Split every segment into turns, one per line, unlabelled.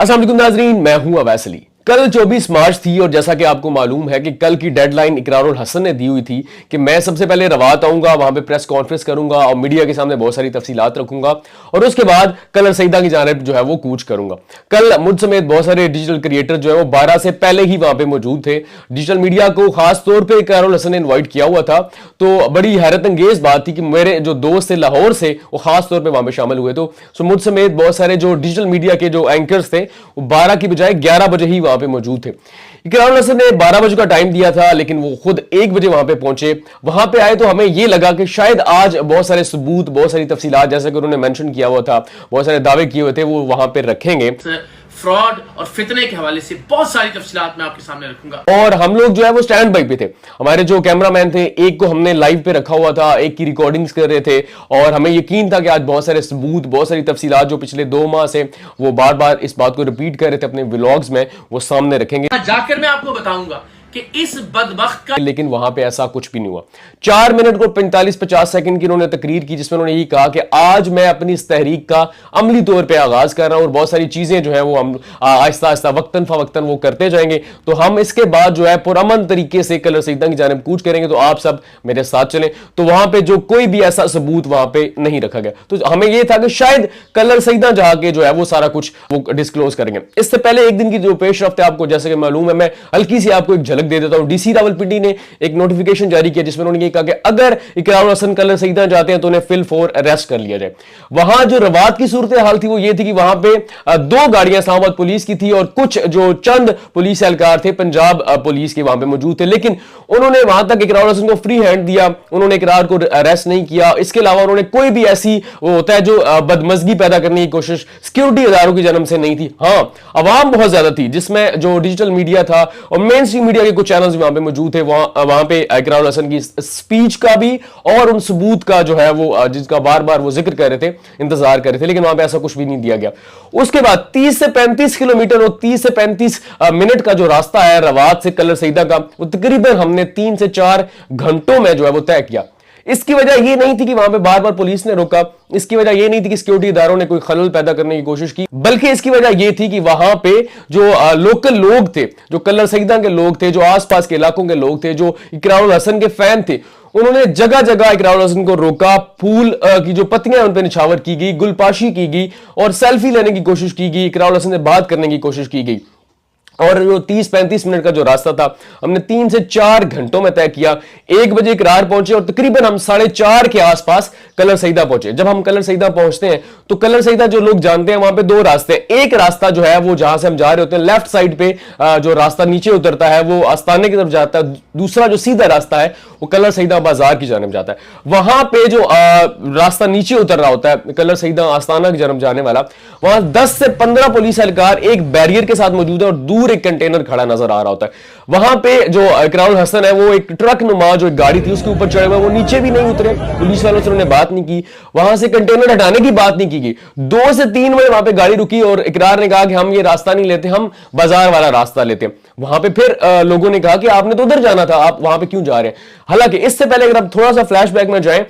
अस्सलाम वालेकुम नाजरीन, मैं हूं अवैस अली। कल 24 मार्च थी और जैसा कि आपको मालूम है कि कल की डेडलाइन इकरारुल हसन ने दी हुई थी कि मैं सबसे पहले रवात आऊंगा, वहां पे प्रेस कॉन्फ्रेंस करूंगा और मीडिया के सामने बहुत सारी तफसीलात रखूंगा और उसके बाद कलर सईदा की जानिब जो है वो कूच करूंगा। कल मुझ समेत बहुत सारे डिजिटल क्रिएटर जो है वो 12 से पहले ही वहां पे मौजूद थे। डिजिटल मीडिया को खास तौर पर इकरारुल हसन ने इन्वाइट किया हुआ था, तो बड़ी हैरत अंगेज बात थी कि मेरे जो दोस्त थे लाहौर से वो खास तौर पर वहां पे शामिल हुए। तो मुझ समेत बहुत सारे जो डिजिटल मीडिया के जो एंकर्स थे वो 12 की बजाय 11 बजे ही वहां पे मौजूद थे। इकरारुल हसन ने 12 बजे का टाइम दिया था, लेकिन वो खुद 1 बजे वहां पे पहुंचे। वहां पे आए तो हमें ये लगा कि शायद आज बहुत सारे सबूत, बहुत सारी तफसीलात, जैसे कि उन्होंने मेंशन किया हुआ था, बहुत सारे दावे किए हुए थे, वो वहां पे रखेंगे।
फ्रॉड और फितने के हवाले से बहुत सारी तफसीलात मैं आपके सामने रखूंगा।
और हम लोग जो है वो स्टैंड बाई पे थे। हमारे जो कैमरामैन थे, एक को हमने लाइव पे रखा हुआ था, एक की रिकॉर्डिंग्स कर रहे थे और हमें यकीन था कि आज बहुत सारे सबूत, बहुत सारी तफसीलात जो पिछले 2 माह से वो बार बार इस बात को रिपीट कर रहे थे अपने व्लॉग्स में, वो सामने रखेंगे।
जाकर मैं आपको बताऊंगा कि इस बदबख्त का,
लेकिन वहां पे ऐसा कुछ भी नहीं हुआ। 4 मिनट को 45-50 सेकंड की उन्होंने तकरीर की, जिसमें उन्होंने ये कहा कि आज मैं अपनी इस तहरीक का अमली तौर पे आगाज कर रहा हूं और बहुत सारी चीजें जो है वो हम आहिस्ता आहिस्ता वक्तन फवक्तन वो करते जाएंगे। तो हम इसके बाद जो है पुरअमन तरीके से कलर सईदा की जानिब कूच करेंगे, तो आप सब मेरे साथ चलें। तो वहां पे जो कोई भी ऐसा सबूत वहां पे नहीं रखा गया, तो हमें यह था कि शायद कलर सईदा जाके जो है वो सारा कुछ वो डिस्क्लोज करेंगे। इससे पहले एक दिन की जो पेशरफ्त है आपको जैसे कि मालूम है, मैं हल्की सी आपको एक झलक दे देता हूं। डीसी रावलपिंडी ने एक नोटिफिकेशन जारी किया जिसमें उन्होंने ये कहा कि अगर इकरारुल हसन कलर सईदा जाते हैं तो उन्हें फिल फोर अरेस्ट कर लिया जाए। वहां जो रवात की सूरत हाल थी वो ये थी कि वहां पे 2 गाड़ियां इस्लामाबाद पुलिस की थी और कुछ जो चंद पुलिस एहलकार थे पंजाब पुलिस के वहां पे मौजूद थे, लेकिन उन्होंने वहां तक इकरारुल हसन को फ्री हैंड दिया, उन्होंने इकरार को अरेस्ट नहीं किया। इसके अलावा उन्होंने कोई भी ऐसी वो होता है जो बदमजगी पैदा करने की कोशिश सिक्योरिटी इदारों की जन्म से नहीं थी। हाँ, अवाम बहुत ज्यादा थी, जिसमें जो डिजिटल मीडिया था और मेन स्ट्रीम मीडिया के कुछ चैनल्स वहां पे मौजूद थे। वहां पे इकरारुल हसन की स्पीच का भी और उन सबूत का जो है वो जिसका बार बार वो जिक्र कर रहे थे, इंतजार कर रहे थे, लेकिन वहां पे ऐसा कुछ भी नहीं दिया गया। उसके बाद 30 से 35 किलोमीटर और 30 से 35 मिनट का जो रास्ता है रवात से कलर सईदा का, वो तकरीबन हमने 3 से 4 घंटों में जो है वो तय किया। इसकी वजह यह नहीं थी कि वहां पे बार बार पुलिस ने रोका, इसकी वजह यह नहीं थी कि सिक्योरिटी इदारों ने कोई खलल पैदा करने की कोशिश की, बल्कि इसकी वजह यह थी कि वहां पे जो लोकल लोग थे, जो कलर सईदा के लोग थे, जो आसपास के इलाकों के लोग थे, जो इकरारुल हसन के फैन थे, उन्होंने जगह जगह इकरारुल हसन को रोका। फूल की जो पत्तियां उन पर निछावर की गई, गुलपाशी की गई और सेल्फी लेने की कोशिश की गई, इकरारुल हसन से बात करने की कोशिश की गई। और जो 30-35 मिनट का जो रास्ता था हमने 3 से 4 घंटों में तय किया। 1 बजे इकरार पहुंचे और तकरीबन हम 4:30 के आसपास कलर सईदा पहुंचे। जब हम कलर सईदा पहुंचते हैं तो कलर सईदा जो लोग जानते हैं वहां पे 2 रास्ते हैं। एक रास्ता जो है वो जहां से हम जा रहे होते हैं, लेफ्ट साइड पे जो रास्ता नीचे उतरता है वो आस्ताने की तरफ जाता है। दूसरा जो सीधा रास्ता है वो कलर सईदा बाजार की जानिब जाता है। वहां पे जो रास्ता नीचे उतर रहा होता है कलर सईदा आस्ताना की जानिब जाने वाला, वहां 10 से 15 पुलिस एहलकार एक बैरियर के साथ मौजूद है और दूर एक कंटेनर खड़ा नजर आ रहा होता है। वहां पे जो इकरारुल हसन है वो एक ट्रक नुमा जो एक गाड़ी थी उसके ऊपर चढ़े हुए, वो नीचे भी नहीं उतरे, पुलिस वालों से उन्होंने बात नहीं की, वहां से कंटेनर हटाने की बात नहीं की गई। 2 से 3 बजे वहां पे गाड़ी रुकी और इकरार ने कहा कि हम ये रास्ता नहीं लेते, हम बाजार वाला रास्ता लेते हैं। वहां पे फिर लोगों ने कहा कि आपने तो उधर जाना था, आप वहां पे क्यों जा रहे हैं। हालांकि इससे पहले अगर आप थोड़ा सा फ्लैशबैक में जाएं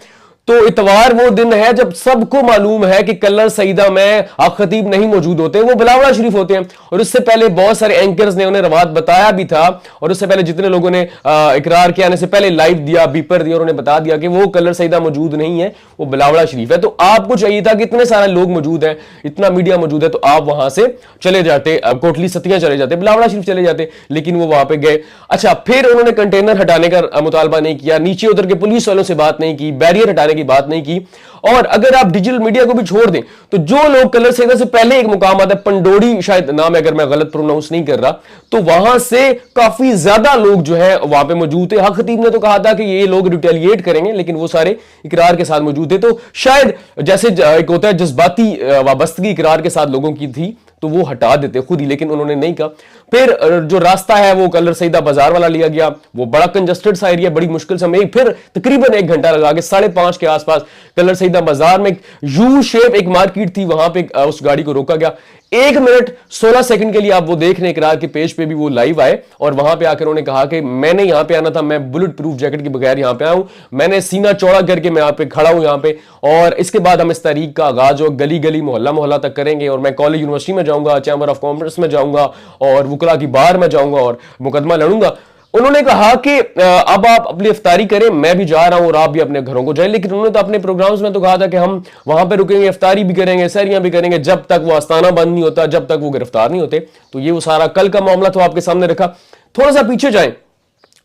तो इतवार वो दिन है जब सबको मालूम है कि कलर सईदा में आप खतीब नहीं मौजूद होते, वो बिलावला शरीफ होते हैं। और उससे पहले बहुत सारे एंकर्स ने उन्हें रवात बताया भी था और उससे पहले जितने लोगों ने इकरार के आने से पहले लाइव दिया, बीपर दिया, उन्होंने बता दिया कि वो कलर सईदा मौजूद नहीं है, वो बिलावला शरीफ है। तो आपको चाहिए था कि इतने सारे लोग मौजूद हैं, इतना मीडिया मौजूद है, तो आप वहां से चले जाते, कोटली सतिया चले जाते, बिलावला शरीफ चले जाते, लेकिन वो वहां पे गए। अच्छा, फिर उन्होंने कंटेनर हटाने का मुतालबा नहीं किया, नीचे उतर के पुलिस वालों से बात नहीं की, बैरियर हटाने की बात नहीं की। और अगर आप डिजिटल मीडिया को भी छोड़ दें तो जो लोग कलर सईदा से पहले एक मुकाम आता है पंडोड़ी, शायद नाम है अगर मैं गलत प्रोनाउंस नहीं कर रहा, तो वहां से काफी ज्यादा लोग जो है वहां पे मौजूद थे। हक खतीब ने तो कहा था कि ये लोग रिटेलिएट करेंगे, लेकिन वो सारे इकरार के साथ मौजूद थे। तो शायद जैसे एक होता है जज्बाती वाबस्तगी इकरार के साथ लोगों की थी तो वो हटा देते खुद ही, लेकिन उन्होंने नहीं कहा। फिर जो रास्ता है वो कलर सईदा बाजार वाला लिया गया, वो बड़ा कंजस्टेड सा एरिया, बड़ी मुश्किल से हमें फिर तकरीबन 1 घंटा लगा के 5:30 के आसपास कलर सईदा बाजार में यू शेप एक मार्केट थी, वहां पे उस गाड़ी को रोका गया। 1 मिनट 16 सेकंड के लिए आप वो देख रहे हैं, इकरार के पेज पे भी वो लाइव आए और वहां पे आकर उन्होंने कहा कि मैंने यहां पे आना था, मैं बुलेट प्रूफ जैकेट के बगैर यहां पे आया हूं, मैंने सीना चौड़ा करके मैं यहां पे खड़ा हूं यहां पे, और इसके बाद हम इस तारीख का आगाज जो गली गली मोहल्ला मोहल्ला तक करेंगे और मैं कॉलेज यूनिवर्सिटी में जाऊंगा, चैम्बर ऑफ कॉमर्स में जाऊंगा और वुकला की बार में जाऊंगा और मुकदमा लड़ूंगा। उन्होंने कहा कि अब आप अपनी इफ्तारी करें, मैं भी जा रहा हूं और आप भी अपने घरों को जाएं, लेकिन उन्होंने तो अपने प्रोग्राम्स में तो कहा था कि हम वहां पे रुकेंगे, इफ्तारी भी करेंगे, सहरियां भी करेंगे, जब तक वो आस्ताना बंद नहीं होता, जब तक वो गिरफ्तार नहीं होते। तो ये वो सारा कल का मामला तो आपके सामने रखा। थोड़ा सा पीछे जाएं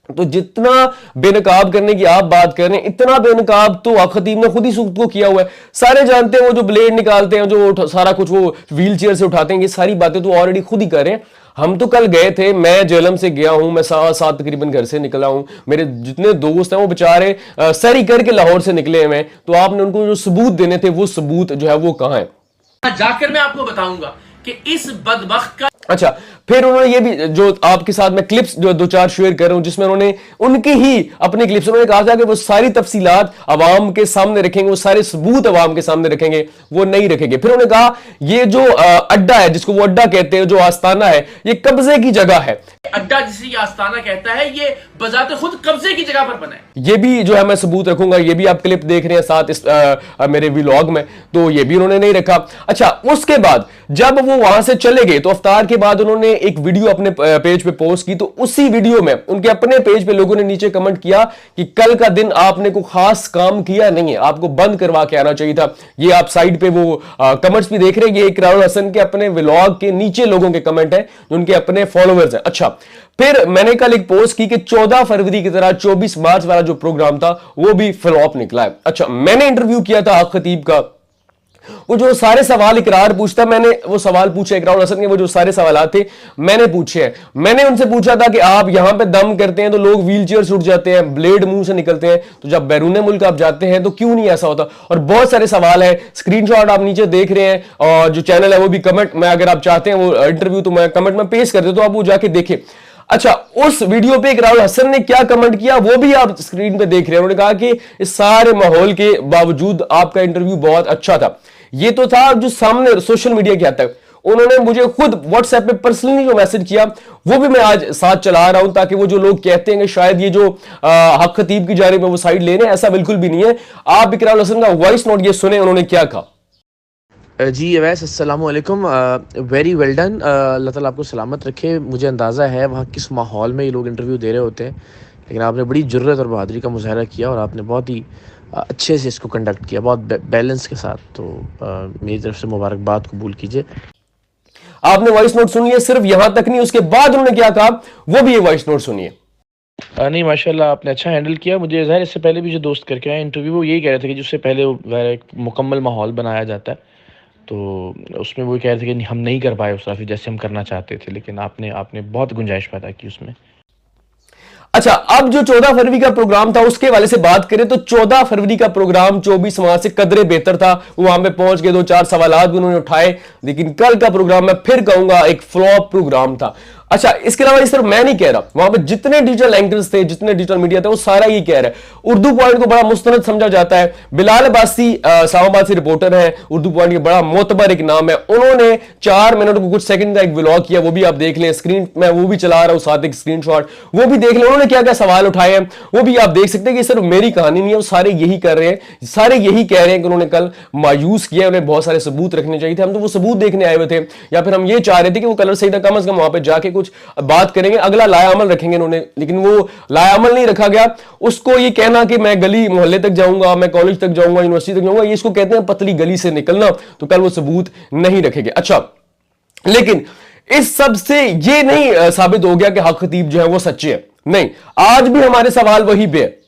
तो जितना बेनकाब करने की आप बात कर रहे हैं, इतना बेनकाब तो हक खतीब ने खुद ही सूद को किया हुआ है। सारे जानते हैं वो जो ब्लेड निकालते हैं, जो सारा कुछ वो व्हील चेयर से उठाते हैं, ये सारी बातें तो ऑलरेडी खुद ही कर रहे हैं। हम तो कल गए थे, मैं जेलम से गया हूं, मैं 7 तकरीबन घर से निकला हूं, मेरे जितने दोस्त हैं वो बेचारे सरी करके लाहौर से निकले हैं। तो आपने उनको जो सबूत देने थे वो सबूत जो है वो कहां है?
जाकर मैं आपको बताऊंगा कि इस बदबख्त का।
अच्छा, फिर उन्होंने ये भी जो आपके साथ मैं क्लिप्स जो 2-4 शेयर कर रहा हूं, जिसमें उन्होंने उनकी ही अपनी क्लिप्स, उन्होंने कहा था कि वो सारी तफसीलात अवाम के सामने रखेंगे, वो सारे सबूत अवाम के सामने रखेंगे, वो नहीं रखेंगे। फिर उन्होंने कहा ये जो अड्डा है, जिसको वो अड्डा कहते हैं, जो आस्ताना है, ये कब्जे की जगह है।
अड्डा जिसे ये आस्ताना कहता है, ये बजाते खुद कब्जे की जगह पर बना है।
ये भी जो है मैं सबूत रखूंगा, ये भी आप क्लिप देख रहे हैं साथ इस मेरे व्लॉग में, तो ये भी उन्होंने नहीं रखा। अच्छा, उसके बाद जब वो वहां से चले गए तो अफ्तार के बाद उन्होंने एक वीडियो अपने पेज पे पोस्ट की, तो उसी वीडियो में उनके अपने पेज पे लोगों ने नीचे कमेंट किया कि कल का दिन आपने कोई खास काम किया नहीं है, आपको बंद करवा के आना चाहिए था। ये आप साइड पे वो कमेंट्स भी देख रहे हैं, ये इकरारुल हसन के अपने व्लॉग के नीचे लोगों के कमेंट है जो उनके अपने फॉलोअर्स हैं। अच्छा, फिर मैंने कल एक पोस्ट की कि 14 फरवरी की तरह 24 मार्च वाला जो प्रोग्राम था वो भी फ्लॉप निकला है। अच्छा, मैंने इंटरव्यू किया था हक खतीब का, वो जो सारे सवाल इकरार पूछता, मैंने वो सवाल पूछे इकरारुल हसन के, वो जो सारे सवाल थे मैंने पूछे हैं। मैंने उनसे पूछा था कि आप यहां पे दम करते हैं तो लोग व्हील चेयर से उठ जाते हैं, ब्लेड मुंह से निकलते हैं, तो जब बैरून मुल्क आप जाते हैं तो क्यों नहीं ऐसा होता? और बहुत सारे सवाल है, स्क्रीनशॉट आप नीचे देख रहे हैं, और जो चैनल है वो भी कमेंट में, अगर आप चाहते हैं वो इंटरव्यू तो मैं कमेंट में पेश कर देता हूं, आप वो जाके देखें। अच्छा, उस वीडियो पे इकरारुल हसन ने क्या कमेंट किया वो भी आप स्क्रीन पे देख रहे हैं। उन्होंने कहा कि इस सारे माहौल के बावजूद आपका इंटरव्यू बहुत अच्छा था। ये तो था जो सामने सोशल मीडिया के हद तक, उन्होंने मुझे खुद व्हाट्सएप पे पर्सनली जो मैसेज किया वो भी मैं आज साथ चला रहा हूं, ताकि वो जो लोग कहते हैं कि शायद ये जो हक खतीब की जानिब में वो साइड ले रहे हैं, ऐसा बिल्कुल भी नहीं है। आप इकरारुल हसन का वॉइस नोट ये सुने, उन्होंने क्या कहा।
जी अवैस, अस्सलाम वालेकुम। वेरी वेल डन, अल्लाह ताला आपको सलामत रखे। मुझे अंदाज़ा है वहाँ किस माहौल में ये लोग इंटरव्यू दे रहे होते हैं, लेकिन आपने बड़ी जुर्रत और बहादुरी का मुजाहरा किया और आपने बहुत ही अच्छे से इसको कंडक्ट किया, बहुत बैलेंस के साथ। तो मेरी तरफ से मुबारकबाद कबूल कीजिए।
आपने वॉइस नोट सुन लिया, सिर्फ यहां तक नहीं, उसके बाद उन्होंने क्या कहा वो भी ये वॉइस नोट सुनिए।
नहीं, माशाल्लाह आपने अच्छा हैंडल किया। मुझे ज़ाहिर इससे पहले भी जो दोस्त करके आए इंटरव्यू, वो यही कह रहे थे कि जिससे पहले एक मुकम्मल माहौल बनाया जाता है, तो उसमें वो कह रहे थे कि हम नहीं कर पाए उस तरह जैसे हम करना चाहते थे, लेकिन आपने बहुत गुंजाइश पैदा की उसमें।
अच्छा, अब जो 14 फरवरी का प्रोग्राम था उसके वाले से बात करें तो 14 फरवरी का प्रोग्राम 24 मार्च से कदरे बेहतर था। वो वहां पे पहुंच गए, 2-4 सवाल भी उन्होंने उठाए, लेकिन कल का प्रोग्राम मैं फिर कहूंगा एक फ्लॉप प्रोग्राम था। अच्छा, इसके अलावा इस तरफ मैं नहीं कह रहा, वहां पे जितने डिजिटल एंकर्स थे, जितने डिजिटल मीडिया थे, वो सारा ये कह रहा है। उर्दू पॉइंट को बड़ा मुस्तनद समझा जाता है। बिलाल अब्बासी इस्लामाबाद से रिपोर्टर है, उर्दू पॉइंट के बड़ा मोतबर एक नाम है, उन्होंने 4 मिनट को कुछ सेकंड का एक व्लॉग किया, वो भी आप देख लें, स्क्रीन में वो भी चला रहा हूं, साथ एक स्क्रीनशॉट वो भी देख लें। उन्होंने क्या क्या सवाल उठाए हैं वो भी आप देख सकते हैं कि सिर्फ मेरी कहानी नहीं है, वो सारे यही कर रहे हैं, सारे यही कह रहे हैं कि उन्होंने कल मायूस किया, उन्हें बहुत सारे सबूत रखने चाहिए थे। हम तो वो सबूत देखने आए हुए थे, या फिर हम ये चाह रहे थे कि वो कलर सही था, कम से कम वहां पर जाके कुछ बात करेंगे, अगला लायामल रखेंगे उन्होंने, लेकिन वो लायामल नहीं रखा गया। उसको ये कहना कि मैं गली मोहल्ले तक जाऊंगा, मैं कॉलेज तक जाऊंगा, यूनिवर्सिटी तक जाऊंगा, ये इसको कहते हैं पतली गली से निकलना, तो कल वो सबूत नहीं रखेंगे। अच्छा, लेकिन इस सब से ये नहीं साबित हो गया कि हक खतीब जो है वो सच्चे हैं, नहीं, आज भी हमारे सवाल वही पे है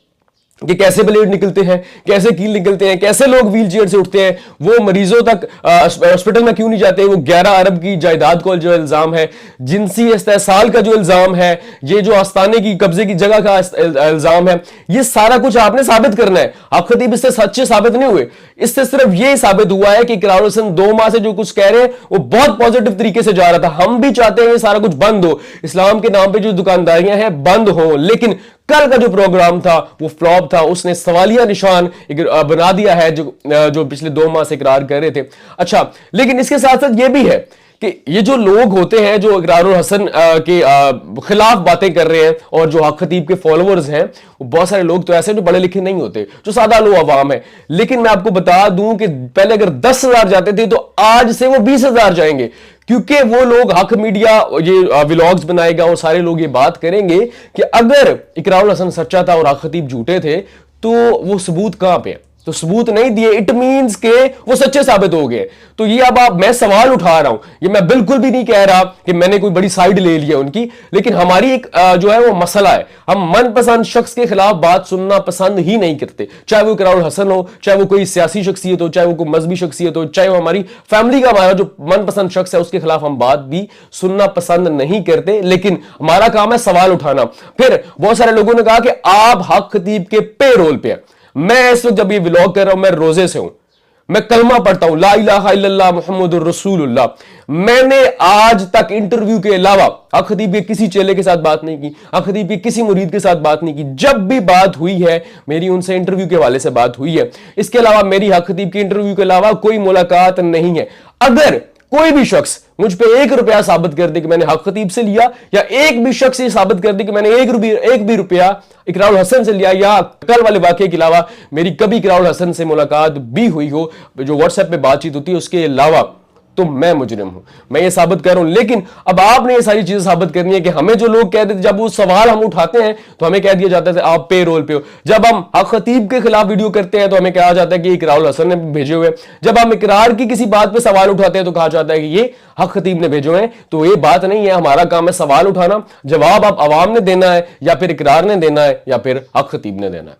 कि कैसे ब्लेड निकलते हैं, कैसे कील निकलते हैं, कैसे लोग व्हील चेयर से उठते हैं, वो मरीजों तक हॉस्पिटल में क्यों नहीं जाते, वो 11 अरब की जायदाद को जो इल्जाम है, जिनसी इस्तेसाल का जो इल्जाम है, ये जो आस्ताने की कब्जे की जगह का इल्जाम है, ये सारा कुछ आपने साबित करना है। हक खतीब इससे सच्चे साबित नहीं हुए, इससे सिर्फ ये साबित हुआ है कि इकरारुल हसन 2 माह से जो कुछ कह रहे हैं वो बहुत पॉजिटिव तरीके से जा रहा था। हम भी चाहते हैं ये सारा कुछ बंद हो, इस्लाम के नाम पे जो दुकानदारियां हैं बंद हो, लेकिन कल का जो प्रोग्राम था वो फ्लॉप था, उसने सवालिया निशान बना दिया है जो पिछले 2 माह से इकरार कर रहे थे। अच्छा, लेकिन इसके साथ साथ ये भी है कि ये जो लोग होते हैं जो इकरारुल हसन के खिलाफ बातें कर रहे हैं और जो हक खतीब के फॉलोअर्स हैं, वो बहुत सारे लोग तो ऐसे जो पढ़े लिखे नहीं होते, जो सादा लोग अवाम है। लेकिन मैं आपको बता दूं कि पहले अगर 10,000 जाते थे तो आज से वो 20,000 जाएंगे, क्योंकि वो लोग हक मीडिया ये व्लॉग्स बनाएगा और सारे लोग ये बात करेंगे कि अगर इकरारुल हसन सच्चा था और हक खतीब झूठे थे तो वो सबूत कहां पे है। तो सबूत नहीं दिए, इट मींस के वो सच्चे साबित हो गए। तो ये अब मैं सवाल उठा रहा हूं, ये मैं बिल्कुल भी नहीं कह रहा कि मैंने कोई बड़ी साइड ले लिया उनकी, लेकिन हमारी एक जो है वो मसला है, हम मनपसंद शख्स के खिलाफ बात सुनना पसंद ही नहीं करते, चाहे वो इकरारुल हसन हो, चाहे वो कोई सियासी शख्सियत हो, चाहे वो कोई मजहबी शख्सियत हो, चाहे वो हमारी फैमिली का हमारा जो मनपसंद शख्स है उसके खिलाफ हम बात भी सुनना पसंद नहीं करते। लेकिन हमारा काम है सवाल उठाना। फिर बहुत सारे लोगों ने कहा कि आप हक खतीब के पे रोल पे है। मैं इस वक्त जब ये व्लॉग कर रहा हूं, मैं रोजे से हूं, मैं कलमा पढ़ता हूं, ला इलाहा इल्लल्लाह मुहम्मदुर रसूलुल्लाह। मैंने आज तक इंटरव्यू के अलावा हक खतीब के किसी चेले के साथ बात नहीं की, हक खतीब के किसी मुरीद के साथ बात नहीं की। जब भी बात हुई है मेरी उनसे इंटरव्यू के हवाले से बात हुई है, इसके अलावा मेरी हक खतीब के इंटरव्यू के अलावा कोई मुलाकात नहीं है। अगर कोई भी शख्स मुझ पे 1 रुपया साबित कर दे कि मैंने हक खतीब से लिया, या एक भी शख्स ये साबित कर दे कि मैंने एक भी रुपया इकरारुल हसन से लिया, या कल वाले वाकये के अलावा मेरी कभी इकरारुल हसन से मुलाकात भी हुई हो, जो व्हाट्सएप पे बातचीत होती है, उसके अलावा तो मैं मुजरिम हूं, मैं ये साबित कर रहा हूं। लेकिन अब आपने ये सारी चीजें साबित करनी है कि हमें जो लोग कहते थे, जब वो सवाल हम उठाते हैं तो हमें कह दिया जाता है आप पे रोल पे हो। जब हम हक खतीब के खिलाफ वीडियो करते हैं तो हमें कहा जाता है कि इकरारुल हसन ने भेजे हुए। जब हम इकरार की किसी बात पे सवाल उठाते हैं तो कहा जाता है कि ये हक खतीब ने भेजे हैं। तो ये बात नहीं है, हमारा काम है सवाल उठाना, जवाब आप अवाम ने देना है, या फिर इकरार ने देना है, या फिर हक खतीब ने देना है।